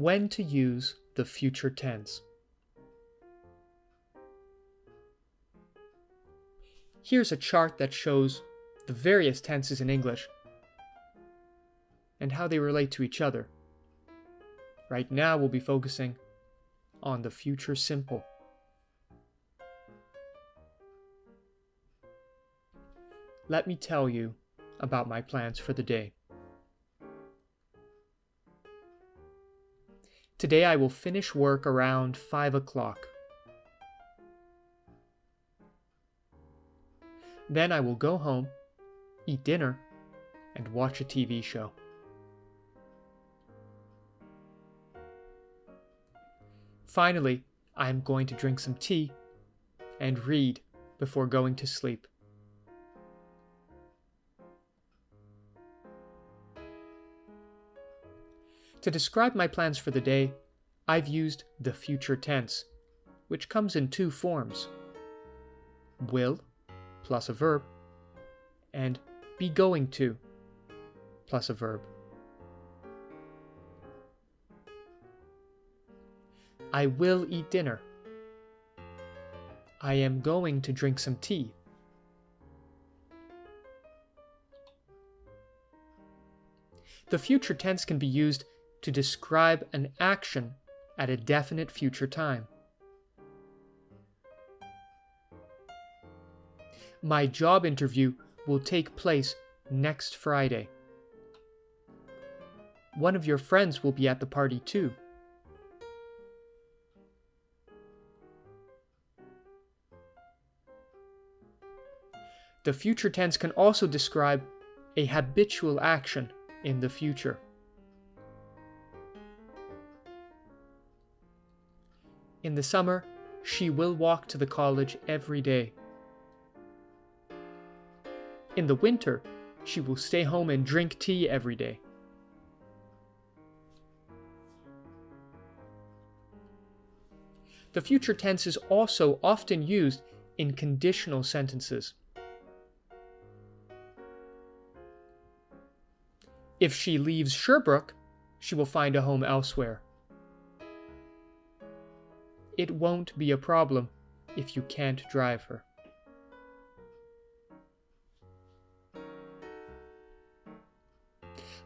When to use the future tense. Here's a chart that shows the various tenses in English and how they relate to each other. Right now we'll be focusing on the future simple. Let me tell you about my plans for the day. Today I will finish work around 5 o'clock. Then I will go home, eat dinner, and watch a TV show. Finally, I am going to drink some tea and read before going to sleep. To describe my plans for the day, I've used the future tense, which comes in two forms: will plus a verb, and be going to plus a verb. I will eat dinner. I am going to drink some tea. The future tense can be used to describe an action at a definite future time. My job interview will take place next Friday. One of your friends will be at the party too. The future tense can also describe a habitual action in the future. In the summer, she will walk to the college every day. In the winter, she will stay home and drink tea every day. The future tense is also often used in conditional sentences. If she leaves Sherbrooke, she will find a home elsewhere. It won't be a problem if you can't drive her.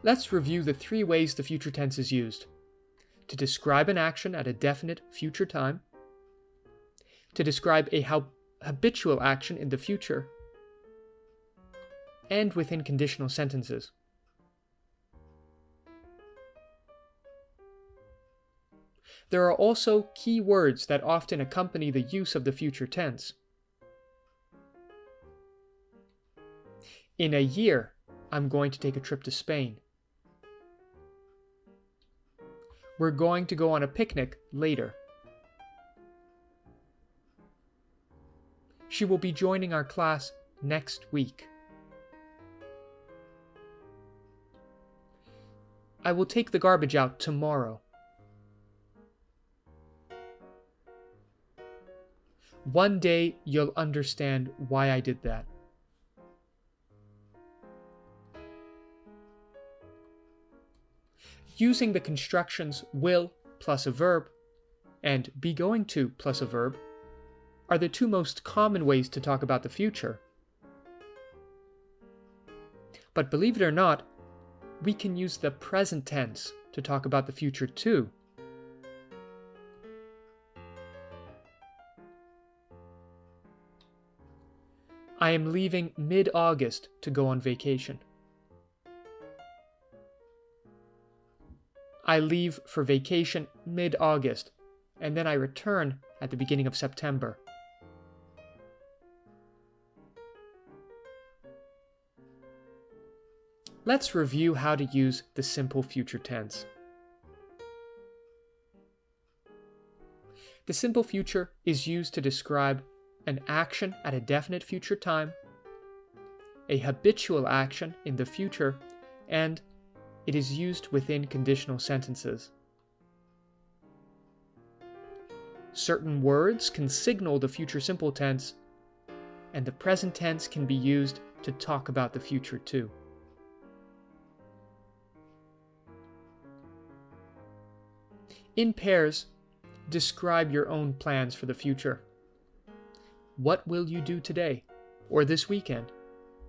Let's review the three ways the future tense is used: to describe an action at a definite future time, to describe a habitual action in the future, and within conditional sentences. There are also key words that often accompany the use of the future tense. In a year, I'm going to take a trip to Spain. We're going to go on a picnic later. She will be joining our class next week. I will take the garbage out tomorrow. One day you'll understand why I did that. Using the constructions will plus a verb and be going to plus a verb are the two most common ways to talk about the future. But believe it or not, we can use the present tense to talk about the future too. I am leaving mid-August to go on vacation. I leave for vacation mid-August, and then I return at the beginning of September. Let's review how to use the simple future tense. The simple future is used to describe an action at a definite future time, a habitual action in the future, and it is used within conditional sentences. Certain words can signal the future simple tense, and the present tense can be used to talk about the future too. In pairs, describe your own plans for the future. What will you do today, or this weekend,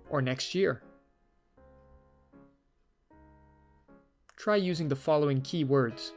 or next year? Try using the following key words.